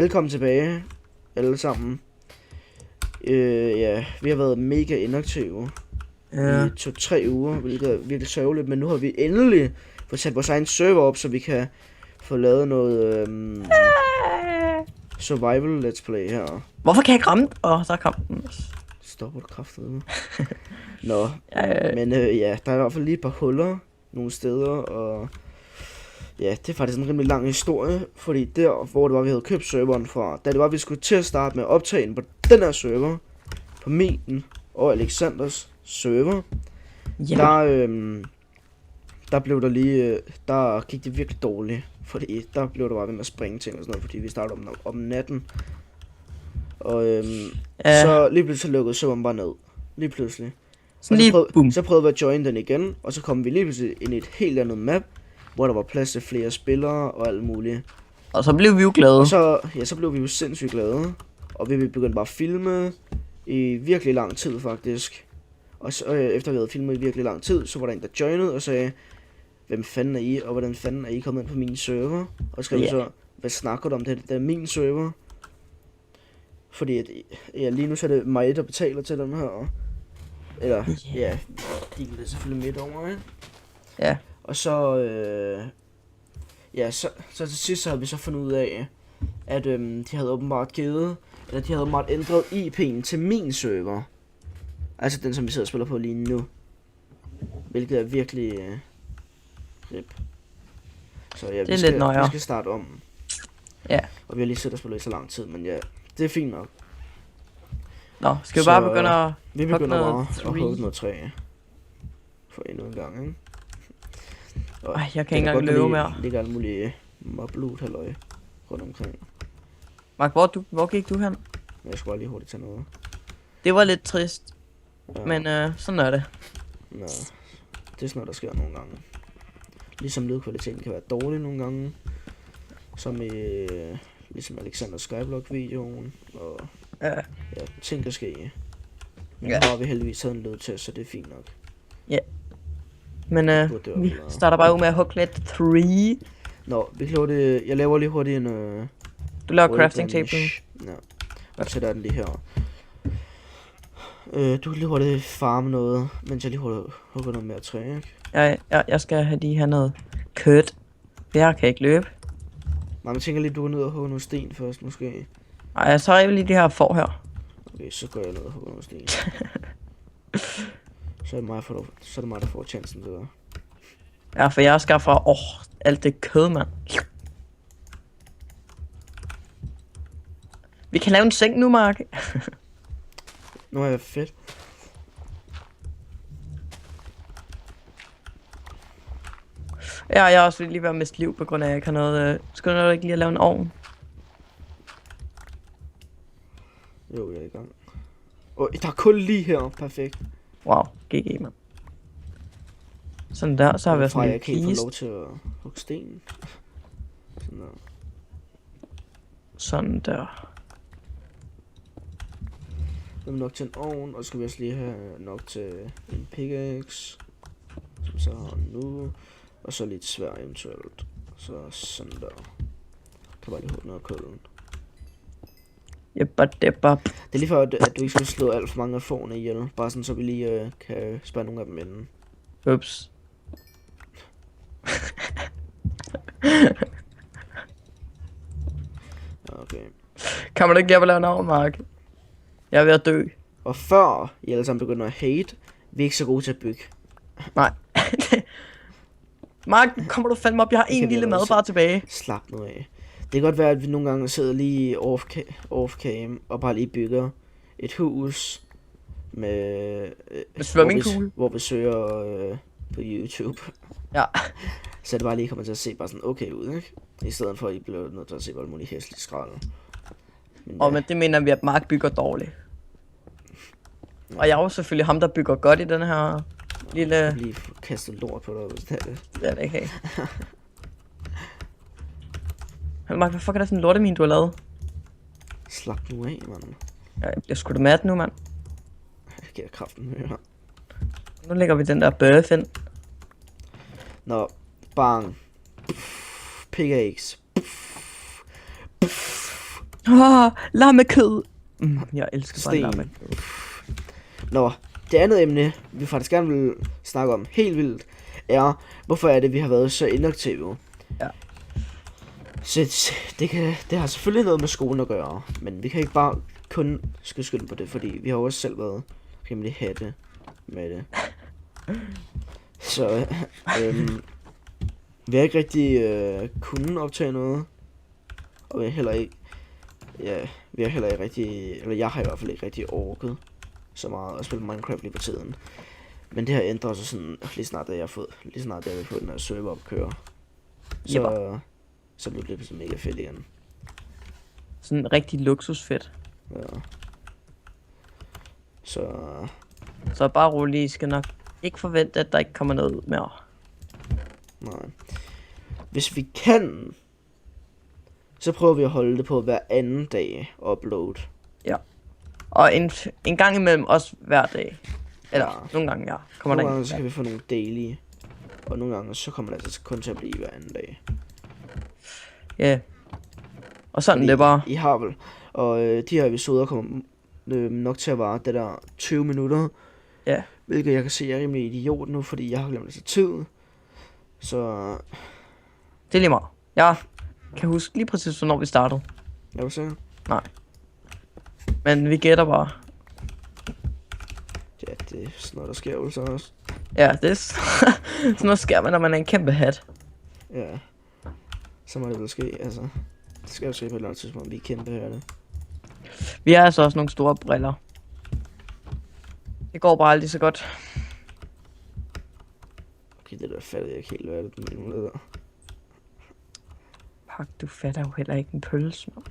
Velkommen tilbage, alle sammen. Ja, vi har været mega inaktive i 2-3 uger, hvilket er virkelig sørgeligt, men nu har vi endelig fået sat vores egen server op, så vi kan få lavet noget survival let's play her. Hvorfor kan jeg ikke ramme? Der kom den også. Stopper du kraftedeme. Nå, men ja, der er i hvert fald lige et par huller nogle steder, og ja, det er faktisk en rimelig lang historie, fordi der, hvor det var, vi havde købt serveren fra, da det var, vi skulle til at starte med at optage den på den her server, på min og Alexanders server, der blev der lige, der gik det virkelig dårligt, fordi der blev der bare ved med at springe ting og sådan noget, fordi vi startede om natten, og så lige pludselig lukkede serveren bare ned, lige pludselig. Så prøvede vi at join den igen, og så kom vi lige pludselig ind i et helt andet map, hvor der var plads til flere spillere og alt muligt. Og så blev vi jo glade. Og så blev vi jo sindssygt glade. Og vi begyndte bare at filme i virkelig lang tid faktisk. Og så efter vi havde filmet i virkelig lang tid, så var der en der joinede og sagde, hvem fanden er I, og hvordan fanden er I kommet ind på min server? Og skrev så, hvad snakker du om, det er min server? Fordi at, ja, lige nu så er det mig, der betaler til den her. Eller, ja, de er selvfølgelig midt over, ikke? Ja. Og så, ja, så til sidst så havde vi så fundet ud af, at de havde åbenbart ændret IP'en til min server. Altså den, som vi sidder og spiller på lige nu. Hvilket er virkelig rip. Så ja, vi skal starte om. Ja. Og vi har lige siddet og spillet i så lang tid, men ja, det er fint nok. Nå, skal vi bare begynde at... Vi begynder bare at hugge noget træ. For endnu en gang, ikke? Ej, jeg kan ikke engang løbe mere. Der ligger alle mulige mobloot halløj rundt omkring. Mark, hvor gik du hen? Jeg skulle bare lige hurtigt tage noget. Det var lidt trist. Ja. Men sådan er det. Nå, det er sådan noget, der sker nogle gange. Ligesom lydkvaliteten kan være dårlig nogle gange. Som i ligesom Alexander Skyblock-videoen. Og ja, ting kan ske. Men nu har vi heldigvis taget en lydtest, så det er fint nok. Ja. Men vi starter bare ud med at hugge lidt 3. Nå, vi laver det. Jeg laver lige hurtigt en du laver crafting table. Ja. Og så sætter den lige her. Du kan lige hurtigt farme noget, mens jeg lige hurtigt hugger noget mere træ, ikke? Jeg skal lige have noget kød. Jeg kan ikke løbe. Nej, men tænker lige, du går ned og hugger noget sten først, måske. Nej, så er jeg lige det her får her. Okay, så går jeg ned og hugger noget sten. Så er det mig, der får chancen til det. Ja, for jeg skal fra alt det kød, mand. Vi kan lave en seng nu, Mark. Nu er jeg fedt. Ja, jeg har også lige været miste liv på grund af, at jeg ikke har noget... Skal du ikke lige at lave en ovn? Jo, jeg er i gang. Der er kul lige her. Perfekt. Wow, GG, mand. Sådan der, så har vi sådan en jeg kan ikke få lov til at hugge sten. Sådan der. Sådan der. Så er nok til en ovn, og så skal vi også lige have nok til en pickaxe. Som så har nu. Og så lidt svær eventuelt. Så sådan der. Kan bare lige hugge noget af kulden. Det er lige for, at du ikke skal slå alt for mange af fårene ihjel. Bare sådan, så vi lige kan spære nogle af dem inden. Ups. Okay. Kan man ikke hjælpe at lave en ovn, Mark? Jeg er ved at dø. Og før I alle sammen begynder at hate, vi er ikke så gode til at bygge. Nej. Mark, kommer du fandme op? Jeg har en lille madbar tilbage. Slap nu af. Det kan godt være, at vi nogle gange sidder lige off-cam og bare lige bygger et hus med swimmingpool, hvor vi søger på YouTube. Ja. Så det bare lige kommer til at se bare sådan okay ud, ikke? I stedet for at I bliver nødt til at se hvor muligt hæsligt skrald. Men det mener vi, at Mark bygger dårligt. Ja. Og jeg er jo selvfølgelig ham, der bygger godt i den her lille... Jeg lige kastet lort på dig, hvis det er det. Det er det ikke. Mark, hvad fuck er der sådan en lortemine, du har lavet? Slap nu af, mand. Jeg bliver sgu da mad nu, mand. Jeg giver kraften med her. Nu lægger vi den der bøf ind. Nå, bang. Pickaxe. Lammekød. Jeg elsker bare Sten. lammekød. Nå, det andet emne, vi faktisk gerne vil snakke om helt vildt, er, hvorfor er det, vi har været så inaktive. Ja. Så det har selvfølgelig noget med skolen at gøre, men vi kan ikke bare kun skyde skylden på det, fordi vi har også selv været rimelig hatte med det. Så vi har ikke rigtig kunnet optage noget, og vi har heller ikke, eller jeg har i hvert fald ikke rigtig orket så meget at spille Minecraft lige på tiden. Men det har ændret sig sådan, lige snart jeg har fået den her server op at køre. Så bliver det mega fedt igen. Sådan rigtig luksusfedt. Ja. Så bare rolig, I skal nok ikke forvente, at der ikke kommer noget mere. nej. Hvis vi kan, så prøver vi at holde det på hver anden dag upload. Ja. Og en gang imellem også hver dag. Eller Ja. nogle gange, ja. Nogle gange så kan vi få nogle daily, og nogle gange så kommer det altså kun til at blive hver anden dag. Ja. Og sådan Fordi det er bare. I har vel, og de her episoder kommer nok til at vare det der 20 minutter. Ja. Hvilket jeg kan se er rimelig idiot nu, fordi jeg har glemt lidt tid. Så Det er lige meget. Jeg kan huske lige præcis, hvornår vi startede. jeg vil se. Nej. Men vi gætter bare. Ja, det er sådan noget, der sker jo så også. Ja, det er sådan noget sker man, når man er en kæmpe hat. Ja. Så må det vel ske, altså. Det skal jo ske på et eller andet tidspunkt, vi er kæmpe her det. Vi har altså også nogle store briller. Det går bare aldrig så godt. Okay, det der fatter jeg ikke helt, hvad er det, du mener med det der. Fuck, du fatter jo heller ikke en pølse, man.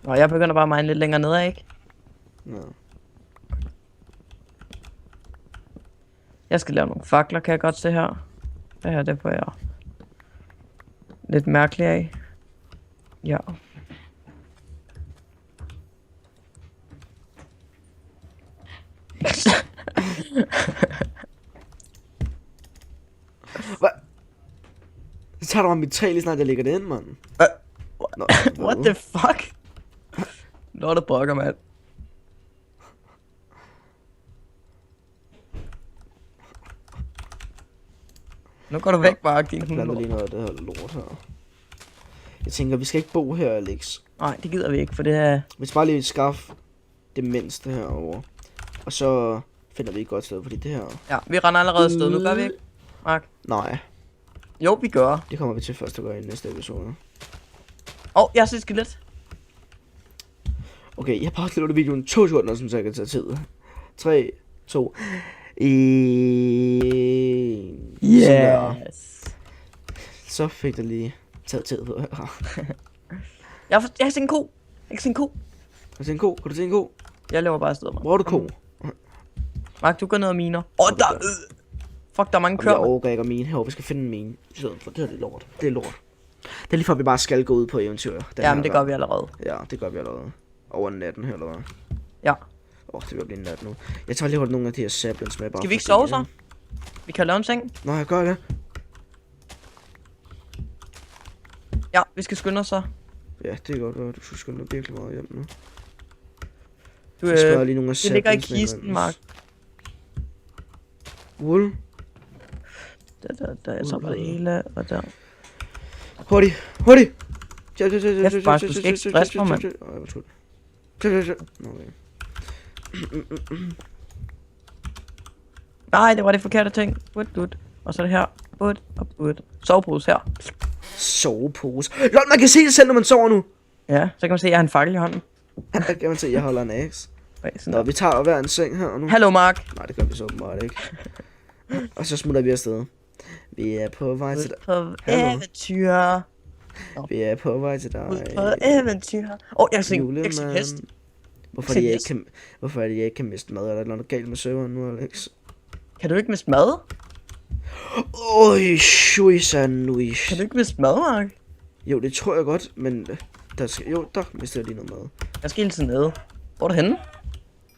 Nå, jeg begynder bare at mine lidt længere nedad, ikke? Ja. Jeg skal lave nogle fakler, kan jeg godt se her. Det her, det får jeg lidt mærkeligt af. Ja. Hvad? Så tager du mig mit træ lige snart jeg lægger det ind, mand. Nå, What the fuck? Nå, der brokker, mand. Nu går du væk, bare din Jeg blander hund. lige noget af det her lort her. Jeg tænker, vi skal ikke bo her, Alex. Nej, det gider vi ikke, for det er... Vi skal bare lige skaffe det mindste herovre. Og så finder vi et godt sted, fordi det her... Ja, vi render allerede afsted. Nu gør vi ikke, Mark. Nej, Jo, vi gør. det kommer vi til først at gøre i næste episode. Jeg ser et skelet. Okay, jeg har bare klippet videoen 2 sekunder, som så jeg kan tage tid. 3, 2, 1... Yes. Så fik der lige taget tid på her. Jeg har set en ko. Jeg kan se en ko. Kan du se en ko? Kan du se en ko? Jeg løber bare afsted, Mark. Hvor er du ko? Mark, du går ned og miner. Fuck, der er mange Jamen, jeg køer. overgår ikke at mine herovre. Vi skal finde en mine. Så for det her, det er lort. Det er lort. Det er lige for, at vi bare skal gå ud på eventyr. Jamen, det gør vi allerede. Ja, det gør vi allerede. Over natten her, eller hvad? Ja. Det vil blive nat nu. Jeg tager lige holdt nogle af de her saplings med. Bare Skal vi ikke fordi, sove så? Vi kan lave en seng. Nå, jeg gør det. Ja, vi skal skynde os så. Ja, det er godt være. Du skal skynde dig virkelig meget hjem nu. Du, Så spørger jeg lige nogle af det ligger i saplings kisten, Mark. Wool. Der er så på det hele, og der. Hurtigt. Hurtigt. Kæft, Mark, du skal ikke stresse mig, mand. Okay. Nej, det var det forkerte ting. But. Og så er det her. But. Sovepose her. Sovepose. Lol, man kan se det selv, når man sover nu. Ja, så kan man se, at jeg har en fakkel i hånden. Kan man se, at jeg holder en axe. Sådan Nå, der. vi tager hver en seng her nu. Hallo, Mark. Nej, det gør vi så åbenbart ikke. Og så smutter vi afsted. Vi er på vej til dig. På Hallo. eventyr. Vi er på vej til dig. Ud på eventyr. Jeg kan se Julemand. hest. Hvorfor er det, jeg ikke kan miste mad? Er der noget galt med serveren nu, Alex? Kan du ikke miste mad? Oj, shuisanuish. Kan du ikke miste mad, Mark? Jo, det tror jeg godt, men der mister jeg lige noget mad. Jeg skal hele tiden nede. Hvor er du henne?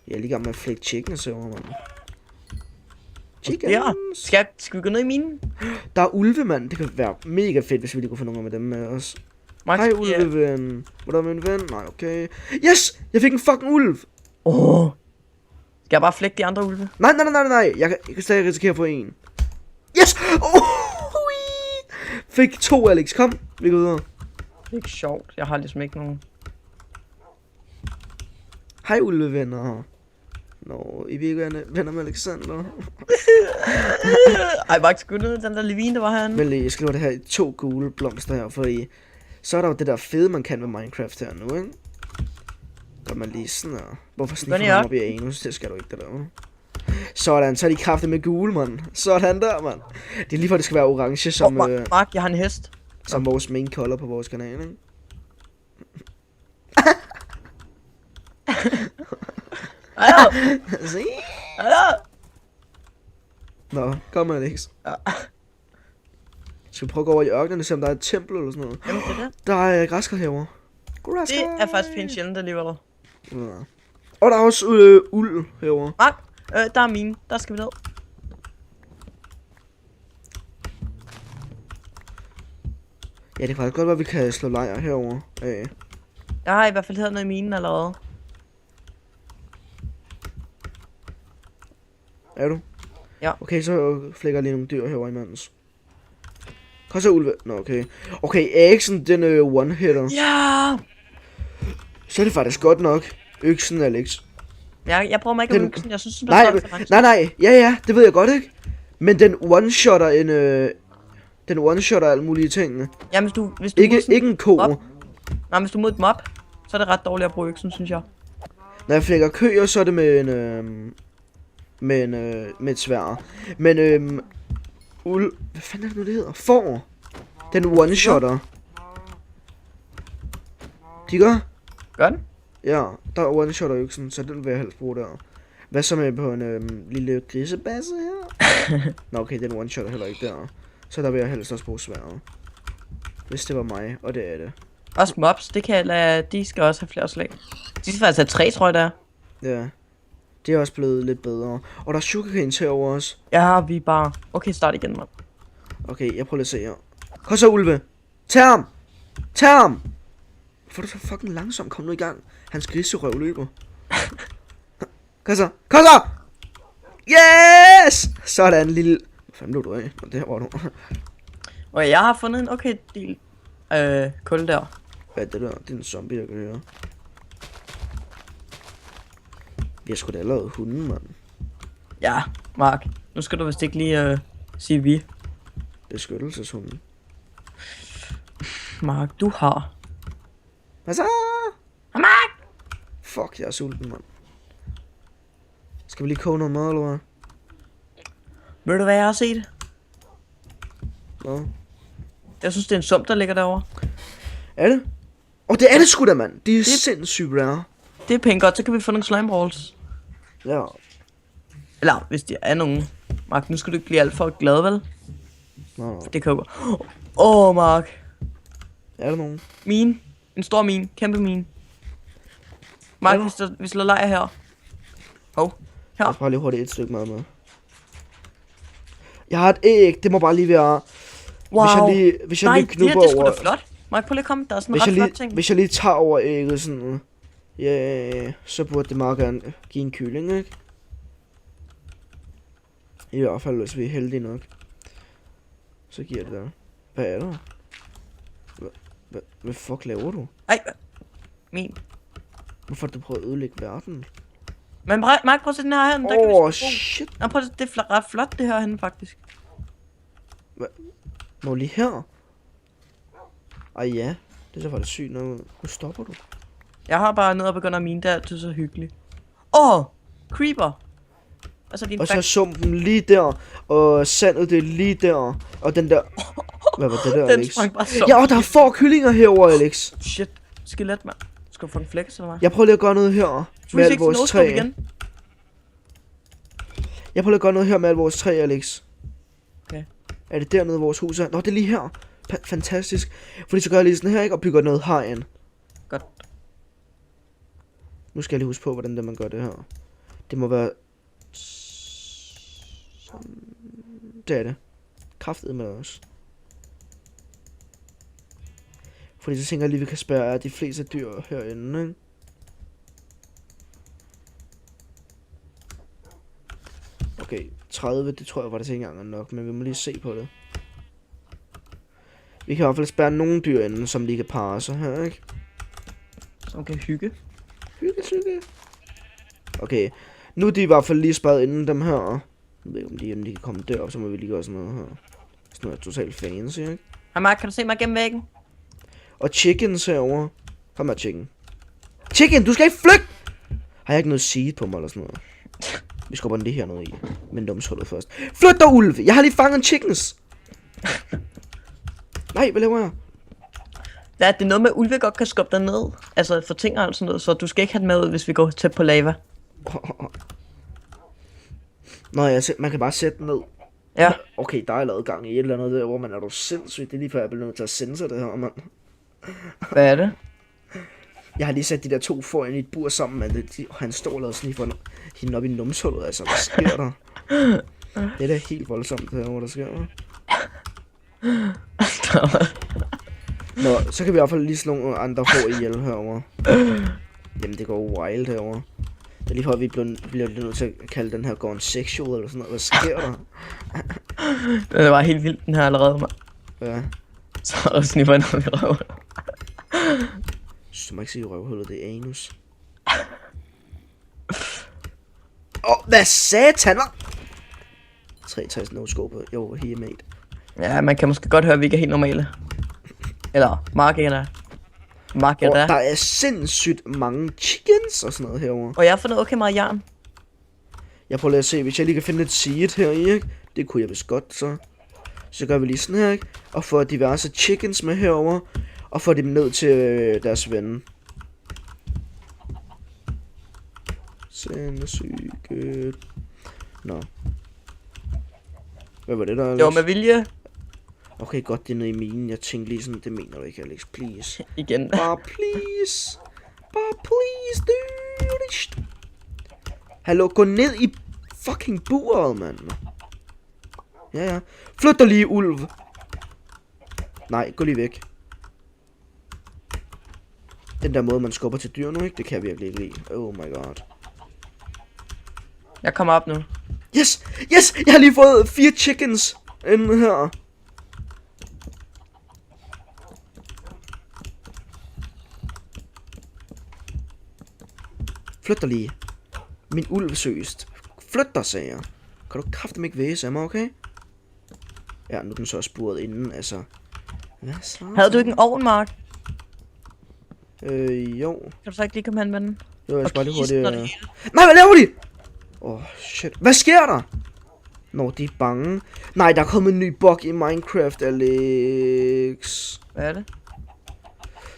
Jeg er lige i gang med at flække chicken server, mand. Ja. Skal vi gå ned i minen? Der er ulve, mand. Det kan være mega fedt, hvis vi lige kunne få nogle med dem med os. Max, Hej, vi er- ulveven. Hvordan er min ven? Nej, okay. Yes! Jeg fik en fucking ulv! Skal jeg bare flække de andre ulve? Nej. Jeg kan stadig risikere at få en. Yes! Fik 2, Alex. Kom, vi går videre. Det er ikke sjovt. Jeg har ligesom ikke nogen. Hej, ulvevenner. Nå, I vil ikke være venner med Alexander. Ej, Max, gå ned den der levin, der var herinde. Men lige, jeg skriver det her i 2 gule blomster her, fordi så er der jo det der fede, man kan med Minecraft her nu, ikke? Gør man lige sådan her. Hvorfor sniffer Gør man det op i anus? Det skal du ikke, det der. Sådan, så er de kraftigt med gule, mand. Sådan der, mand. Det er lige for, det skal være orange, som, Mark, jeg har en hest. som vores main color på vores kanal, ikke? Se? Nå, kom Alex. Skal vi prøve at gå over i ørkenen og se om der er et tempel eller sådan noget? Jamen, det er det. Der er græskar herovre. Græskar. Det er faktisk pænt sjældent alligevel. Ja. Og der er også uld herovre. Mark, der er mine. Der skal vi ned. Ja, det kan faktisk godt være, at vi kan slå lejr herovre. Jeg har i hvert fald taget noget i minen allerede. Er du? Ja. Okay, så flækker jeg lige nogle dyr herovre imens. Kom så, ulve. Nå, okay. Okay, Eriksen, den one-hitter. Ja! Så er det faktisk godt nok. Øksen, Alex. Jeg bruger mig ikke om øksen. Jeg synes, den Nej. Ja, det ved jeg godt, ikke? Men den one-shotter en... den one-shotter alle mulige tingene. Ja, hvis du Ikke en ko. Nej, hvis du mod et mob, så er det ret dårligt at bruge øksen, synes jeg. Når jeg flækker køer, så er det med en... med et sværd. Men hvad fanden er det nu, det hedder? Får. Den one-shotter. De gør? Gør den? Ja, der er one-shotter øksen, så den vil jeg helst bruge der. Hvad så med på en lille grisebasse her? Nå, okay, den one-shotter heller ikke der. Så der vil jeg helst også bruge sværdet. Hvis det var mig, og det er det. Også mobs, det kan jeg lade, de skal også have flere slag. De skal faktisk have 3, tror jeg, der. Ja. Det er også blevet lidt bedre. Og der er sugarcanes herovre også. Ja, vi er bare... Okay, start igen, mand. Okay, jeg prøver lige at se her. Kom så, ulve. Tag ham! Tag ham! Hvorfor er du så fucking langsom? Kom nu i gang. Hans griserøv løber. Kom så! Kom så! Yes! Sådan, lille... Hvad fanden blev du af? Nå, det her var du. Okay, jeg har fundet en okay del kul der. Hvad er det der? Det er en zombie, der kan høre. Vi har sgu da lavet hunden, mand. Ja, Mark. Nu skal du vist ikke lige sige vi. Beskyttelseshunden. Mark, du har. Hvad så? Mark! Fuck, jeg er sulten, mand. Skal vi lige koge noget mad, eller hvad? Ved du hvad jeg har set? Nå. Jeg synes det er en sump der ligger derovre. Er det? Det er det sgu da, mand. De er sindssygt rare. Det er pænt godt, så kan vi få nogle slime balls. Ja. Eller hvis der er nogen. Mark, nu skal du ikke blive alt for glad, vel? Nå. Det kan jo gå. Mark. Er der nogen? Mine. En stor mine. Kæmpe mine. Mark, vi slår lejr her. Hov. Her. Jeg får lige hurtigt et stykke mad med. Jeg har et æg. Det må bare lige være... Wow. Hvis jeg lige knupper det er sgu over... da flot. Mark, prøv lige at komme. Der er sådan en ret flot ting. Hvis jeg lige tager over ægget sådan... Ja, så burde det meget gerne give en kylling, ikke? I hvert fald, hvis vi er heldige nok. Så giver det der. Hvad er der? Hvad fuck laver du? Ej, min. Hvorfor har du prøvet at ødelægge verden? Men Mark, prøv at se den her hen. Shit. Nå, prøv at se, det er ret flot det her hen faktisk. Nå, lige her? Ej ja, det er så faktisk sygt noget. Nu stopper du. Jeg har bare ned og begynder at mine, det er altid så hyggeligt. Creeper. Og så din og så sumpen lige der, og sandet det lige der, og den der... Hvad var det der, den Alex? sprang bare så. Ja, og der er få kyllinger herover, Alex. Shit, skelet, mand. Skal du få en flex eller hvad? Jeg prøver lige at gøre noget her med alt vores træ. Igen. Jeg prøver lige at gøre noget her med alt vores træ, Alex. Okay. Er det dernede, vores hus er? Nå, det er lige her. Fantastisk. Fordi så gør jeg lige sådan her, ikke? Og bygger noget herind. Godt. Nu skal jeg lige huske på, hvordan det man gør det her. Det må være... Det er det. Kraftet med os. Fordi så tænker jeg lige, vi kan spærre de fleste dyr herinde, ikke? Okay, 30, det tror jeg var det ikke engang nok, men vi må lige se på det. Vi kan i hvert fald spærre nogle dyr inde, som lige kan parre sig her, ikke? Som kan hygge. Hygge. Okay, nu er de i hvert fald lige sparet inden dem her. Jeg ved ikke, om de kan komme derop, så må vi lige gøre sådan noget her. Sådan noget totalt fancy, ikke? Hej Mark, kan du se mig gennem væggen? Og chickens herovre. Kom her, chicken. Chicken, du skal ikke flygte! Har jeg ikke noget seed på mig eller sådan noget? Vi skubber den det her noget i. Men numshullet først. Flyt dig, ulv! Jeg har lige fanget chickens! Nej, hvad laver jeg? Ja, det er noget med, at ulve godt kan skubbe dig ned. Altså for ting og sådan noget, så du skal ikke have den med ud, hvis vi går tæt på lava. Nå ja, man kan bare sætte den ned. Ja. Okay, der er lavet gang i et eller andet der, hvor man er du sindssygt. Det er lige før jeg bliver nødt til at sensor det her, mand. Hvad er det? Jeg har lige sat de der to får ind i et bur sammen, men han står og lavet sådan lige for hende op i numshullet, altså. Hvad sker der? Det er da helt voldsomt, det her, hvor der sker der. Nå, så kan vi i hvert fald lige slå nogle andre får ihjel herovre. Jamen, det går wild herovre. Det er lige for, at vi bliver nødt til at kalde den her gone sexual eller sådan noget. Hvad sker der? Det var helt vildt, den her allerede, mand. Ja. Så er der sniffer noget i røven. Du må ikke sige røvhullet, det er anus. Hvad satan? 63 no-scope. Jo, he mate. Ja, man kan måske godt høre, at vi ikke er helt normale. Eller, Mark er der. Der er sindssygt mange chickens og sådan noget herovre. Og jeg har fundet okay meget jern. Jeg prøver lige at se, hvis jeg lige kan finde et seed her i, ikke? Det kunne jeg vist godt, så. Så gør vi lige sådan her, ikke? Og får diverse chickens med herover og får dem ned til deres ven. Sindssygt. Nå. Hvad var det der, Alex? Det var med vilje. Okay, godt, det er nede i minen. Jeg tænkte lige sådan, det mener du ikke, Alex. Please. Igen. Bare please. Bare please, dude. Hallo, gå ned i fucking buret, mand. Ja. Flyt dig lige, ulv. Nej, gå lige væk. Den der måde, man skubber til dyr nu, ikke? Det kan jeg virkelig ikke lide. Oh my god. Jeg kommer op nu. Yes! Jeg har lige fået 4 chickens inde her. Flyt dig lige. Min ulv søgest. Flyt dig, sagde jeg. Kan du kraftedeme ikke væse af mig, okay? Ja, nu er den så spuret inden, altså. Hvad så? Havde du ikke en ovn, Mark? Jo. Kan du så ikke lige komme hen med den? Jo, jeg skal bare lige hurtigt. Det Nej, hvad laver de? Shit. Hvad sker der? Nå, de er bange. Nej, der er kommet en ny bug i Minecraft, Alex. Hvad er det?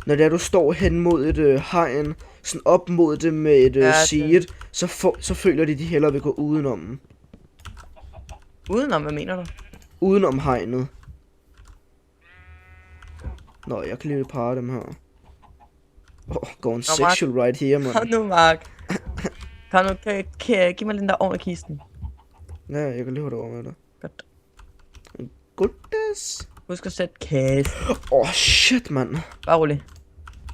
Når det er, du står hen mod et hegn, sådan op mod det med et seed, så føler de hellere vil gå udenom. Udenom, hvad mener du? Udenom hegnet. Nå, jeg kan lige parre dem her. Going sexual right here, man. Kom nu, Mark. Kom nu, giv mig den der ovn i kisten. Ja, jeg kan lige holde over med dig. Godt. Goodness. Husk at sætte kæft. Shit, mand. Bare rolig.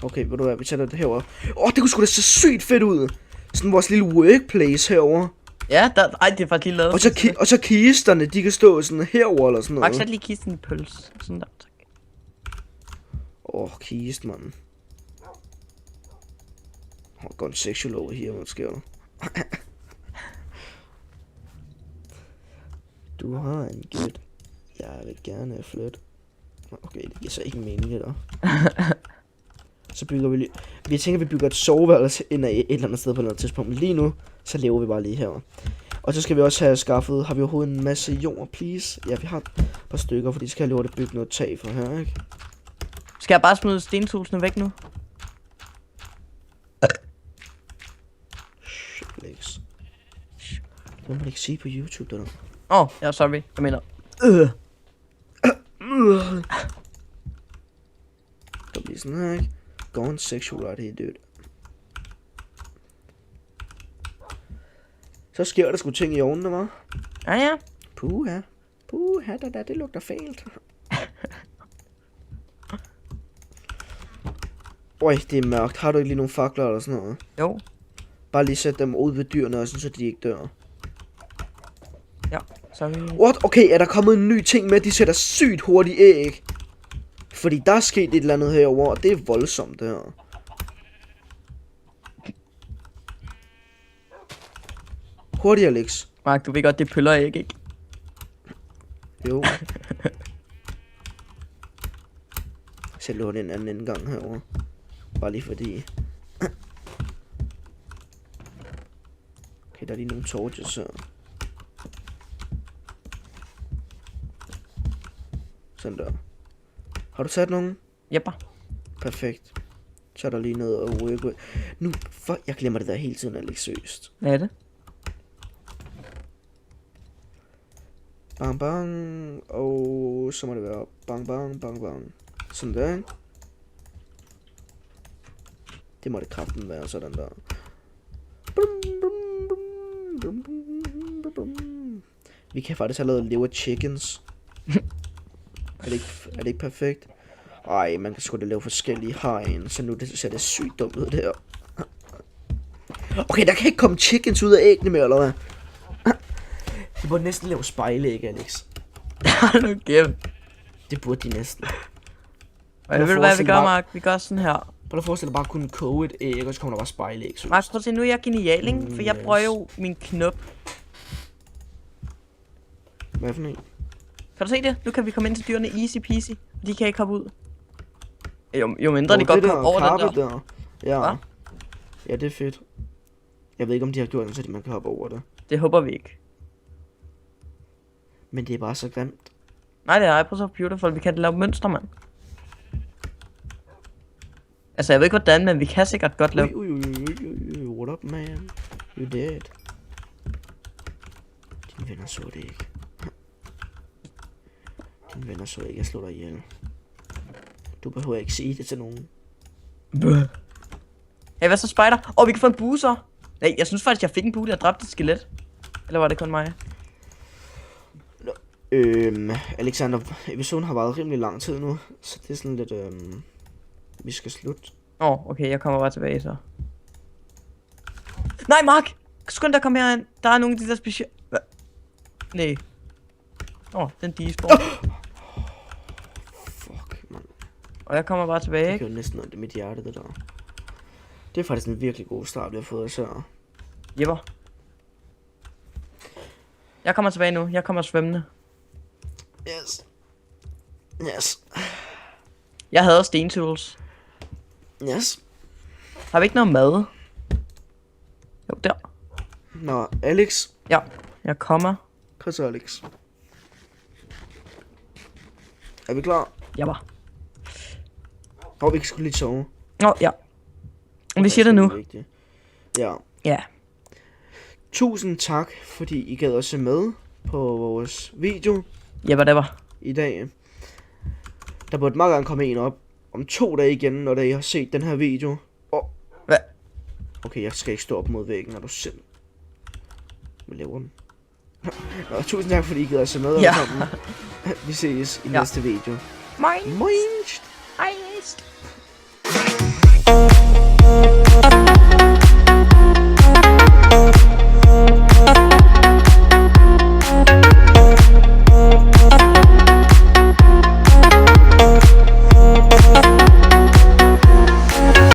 Okay, ved du hvad, vi sætter det herover. Det kunne sgu da se sygt fedt ud. Sådan vores lille workplace herover. Ja, det er faktisk lige lavet. Og så kisterne, de kan stå sådan herover eller sådan noget. Mark, sæt lige kisten i pøls. Sådan der, tak. Kist, mand. Gone sexual over her, hvad sker der? Du har en gæt. Jeg vil gerne flytte. Okay, det giver så ikke mening, det der. Så bygger vi lige. Vi tænker, vi bygger et soveværelse ind af et eller andet sted på noget tidspunkt. Lige nu, så lever vi bare lige her. Og så skal vi også have skaffet. Har vi overhovedet en masse jord, please? Ja, vi har et par stykker, fordi så skal jeg love at bygge noget tag for her, ikke? Skal jeg bare smide stentusene væk nu? Shit, Alex. Det må man ikke sige på YouTube, det der. Ja, sorry. Jeg mener. Det bliver sådan her, ikke? Gone sexual right here, dude. Så sker der sgu ting i ovnen, hva'? Ja. Puha, det lugter fælt. Øj, det er mørkt. Har du ikke lige nogle fakler eller sådan noget? Jo. Bare lige sæt dem ud ved dyrene også, så de ikke dør. Ja, så er vi... What? Okay, er der kommet en ny ting med, at de sætter sygt hurtigt æg? Fordi der er sket et eller andet herovre, og det er voldsomt, det her. Hurtigt, Alex. Mark, du ved godt, det pøller ikke? Jo. Så lå det en anden gang herovre. Bare lige fordi. Okay, der er lige nogle torches her. Sådan der. Har du sat nogen? Jepper. Perfekt. Så er der lige noget at work with. Nu, jeg glemmer det der hele tiden, Alex, seriøst. Hvad er det? Bang bang. Og så må det være bang bang bang bang. Sådan der, ikke? Det må det kraften være, sådan der. Vi kan faktisk have lavet liver chickens. er det ikke perfekt? Ej, man kan sgu da lave forskellige hegn, så nu ser det sygt dumt ud, det her. Okay, der kan ikke komme chickens ud af æggene mere, eller hvad? De burde næsten lave spejlæg, Alex. Nu kæft. Det burde de næsten. Og ved du hvad vi gør, Mark? Vi gør sådan her. Prøv at forestille dig bare at kunne koge et æg, og så kommer der bare spejlæg. Mark, prøv at se, nu er jeg genial, ikke? For jeg bruger jo min knop. Hvad for en? Kan du se det? Nu kan vi komme ind til dyrene easy peasy. De kan ikke hoppe ud. Jo mindre de godt kommer over den der. Ja. Hva? Ja, det er fedt. Jeg ved ikke, om de har gjort det, så man kan hoppe over det. Det håber vi ikke. Men det er bare så grimt. Nej, det er så beautiful. Vi kan lave mønstre, mand. Altså, jeg ved ikke hvordan, men vi kan sikkert godt lave... What up, man? You dead. Dine venner så det ikke. Dine venner så ikke, jeg slår dig ihjel. Du behøver ikke sige det til nogen. Hey, hvad så, spider? Vi kan få en bue så. Nej, jeg synes faktisk, jeg fik en bue, der dræbte et skelet. Eller var det kun mig? Alexander, episoden har varet rimelig lang tid nu, så det er sådan lidt, vi skal slutte. Okay, jeg kommer bare tilbage så. Nej, Mark! Skynd dig at komme herind. Der er nogle af de der specielle... Nej. Den despawn. Fuck, mand. Og jeg kommer bare tilbage, Det ikke? gør næsten ondt i mit hjerte, det der. Det er faktisk en virkelig god start, vi har fået os her. Jepper. Jeg kommer tilbage nu. Jeg kommer svømmende. Yes. Yes. Jeg havde stentools. Yes. Har vi ikke noget mad? Jo, der. Nå, Alex. Ja, jeg kommer. Kom så, Alex. Er vi klar? Jepper. Vi kan sgu lige sove. Ja. Vi siger det nu. Ja. Ja. Tusind tak, fordi I gad at se med på vores video Jepper, det var. i dag. Der burde meget gerne komme en op om 2 dage igen, når I har set den her video. Hvad? Okay, jeg skal ikke stå op mod væggen, når du selv. Hvad laver den? Nå, tusind tak, fordi I gad at se med. Ja. Vi ses i næste video. Moin. Moin.